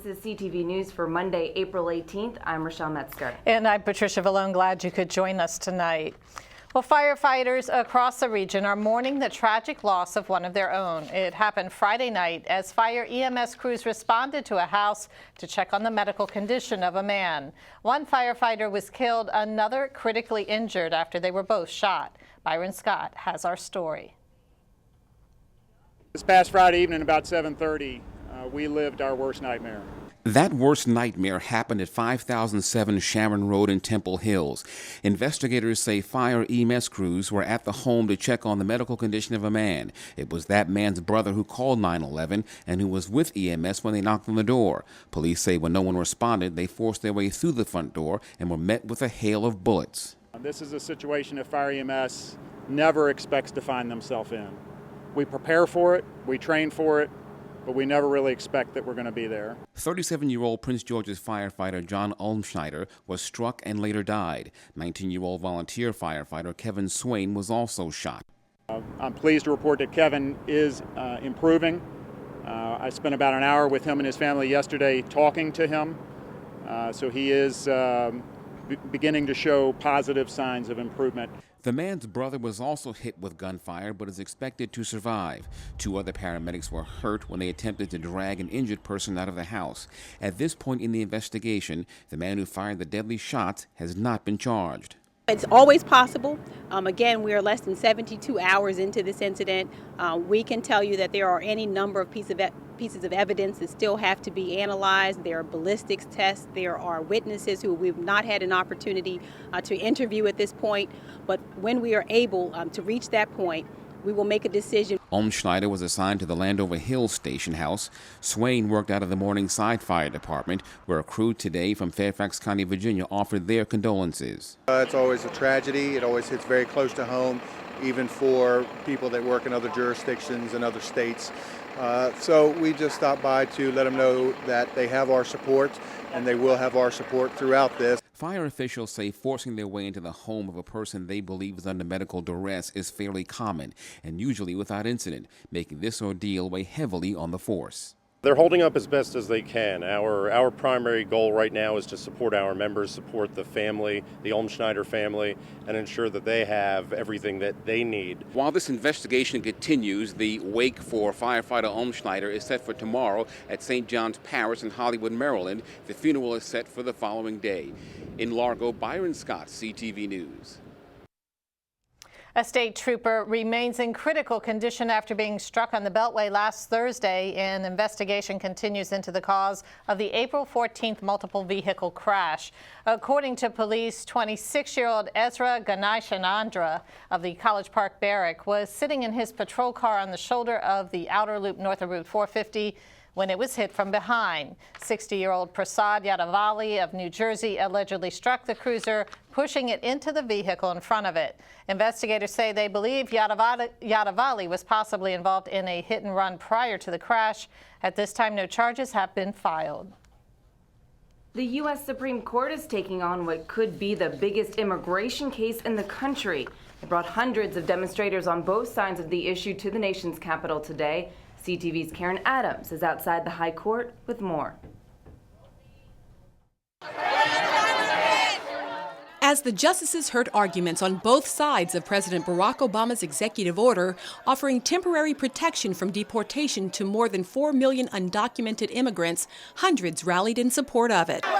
This is CTV News for Monday, April 18th. I'm Rochelle Metzger. And I'm Patricia Vallone. Glad you could join us tonight. Well, firefighters across the region are mourning the tragic loss of one of their own. It happened Friday night as fire EMS crews responded to a house to check on the medical condition of a man. One firefighter was killed, another critically injured after they were both shot. Byron Scott has our story. This past Friday evening about 7:30, we lived our worst nightmare. That worst nightmare happened at 5007 Sharon Road in Temple Hills. Investigators say fire EMS crews were at the home to check on the medical condition of a man. It was that man's brother who called 911 and who was with EMS when they knocked on the door. Police say when no one responded, they forced their way through the front door and were met with a hail of bullets. This is a situation that fire EMS never expects to find themselves in. We prepare for it, we train for it, but we never really expect that we're going to be there. 37-year-old Prince George's firefighter John Ulmschneider was struck and later died. 19-year-old volunteer firefighter Kevin Swain was also shot. I'm pleased to report that Kevin is improving. I spent about an hour with him and his family yesterday talking to him. So he is beginning to show positive signs of improvement. The man's brother was also hit with gunfire but is expected to survive. Two other paramedics were hurt when they attempted to drag an injured person out of the house. At this point in the investigation, the man who fired the deadly shots has not been charged. It's always possible. Again, we are less than 72 hours into this incident. We can tell you that there are any number of pieces of evidence that still have to be analyzed. There are ballistics tests. There are witnesses who we've not had an opportunity to interview at this point. But when we are able to reach that point, we will make a decision. Ulmschneider was assigned to the Landover Hills Station House. Swain worked out of the Morningside Fire Department, where a crew today from Fairfax County, Virginia, offered their condolences. It's always a tragedy. It always hits very close to home, even for people that work in other jurisdictions and other states. So we just stopped by to let them know that they have our support, and they will have our support throughout this. Fire officials say forcing their way into the home of a person they believe is under medical duress is fairly common and usually without incident, making this ordeal weigh heavily on the force. They're holding up as best as they can. Our primary goal right now is to support our members, support the family, the Ulmschneider family, and ensure that they have everything that they need. While this investigation continues, the wake for firefighter Ulmschneider is set for tomorrow at St. John's Parish in Hollywood, Maryland. The funeral is set for the following day. In Largo, Byron Scott, CTV News. A state trooper remains in critical condition after being struck on the Beltway last Thursday. An investigation continues into the cause of the April 14th multiple vehicle crash. According to police, 26-year-old Ezra Ganeshanandra of the College Park Barrack was sitting in his patrol car on the shoulder of the outer loop north of Route 450 when it was hit from behind. 60-year-old Prasad Yadavali of New Jersey allegedly struck the cruiser, pushing it into the vehicle in front of it. Investigators say they believe Yadavali was possibly involved in a hit and run prior to the crash. At this time, no charges have been filed. The U.S. Supreme Court is taking on what could be the biggest immigration case in the country. It brought hundreds of demonstrators on both sides of the issue to the nation's capital today. CTV's Karen Adams is outside the High Court with more. As the justices heard arguments on both sides of President Barack Obama's executive order offering temporary protection from deportation to more than 4 million undocumented immigrants, hundreds rallied in support of it. You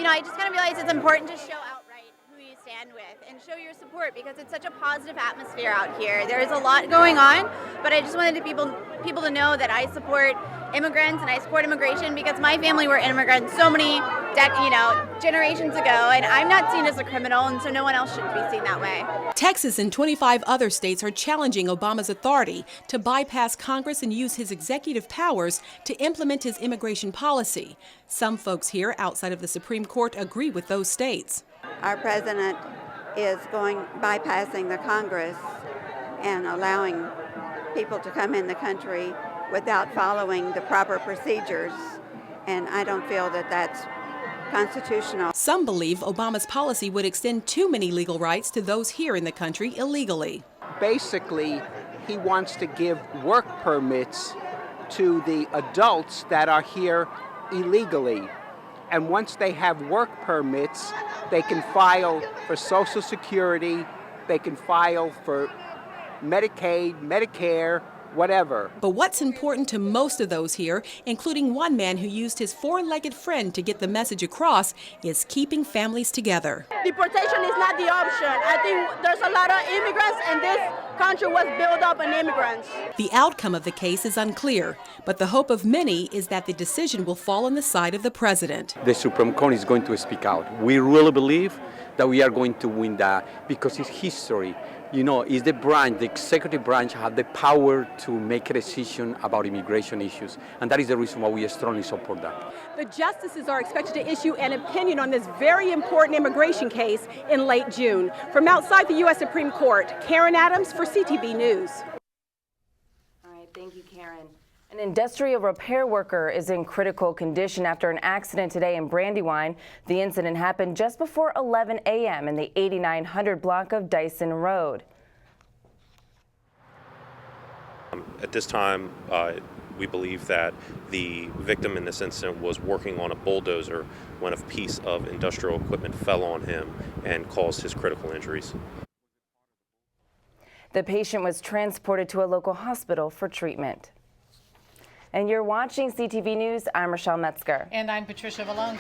know, I just kind of realized it's important to show outright who you stand with and show your support because it's such a positive atmosphere out here. There is a lot going on, but I just wanted people to know that I support immigrants and I support immigration because my family were immigrants so many generations ago, and I'm not seen as a criminal, and so no one else should be seen that way. Texas and 25 other states are challenging Obama's authority to bypass Congress and use his executive powers to implement his immigration policy. Some folks here outside of the Supreme Court agree with those states. Our president is bypassing the Congress and allowing people to come in the country without following the proper procedures, and I don't feel that that's constitutional. Some believe Obama's policy would extend too many legal rights to those here in the country illegally. Basically, he wants to give work permits to the adults that are here illegally. And once they have work permits, they can file for Social Security, they can file for Medicaid, Medicare, whatever. But what's important to most of those here, including one man who used his four-legged friend to get the message across, is keeping families together. Deportation is not the option. I think there's a lot of immigrants, and this country was built up on immigrants. The outcome of the case is unclear, but the hope of many is that the decision will fall on the side of the president. The Supreme Court is going to speak out. We really believe that we are going to win that because it's history. You know, it's the branch, the executive branch, have the power to make a decision about immigration issues, and that is the reason why we strongly support that. The justices are expected to issue an opinion on this very important immigration case in late June. From outside the U.S. Supreme Court, Karen Adams for CTV News. All right, thank you, Karen. An industrial repair worker is in critical condition after an accident today in Brandywine. The incident happened just before 11 a.m. in the 8900 block of Dyson Road. At this time, we believe that the victim in this incident was working on a bulldozer when a piece of industrial equipment fell on him and caused his critical injuries. The patient was transported to a local hospital for treatment. And you're watching CTV News. I'm Rochelle Metzger. And I'm Patricia Vallone.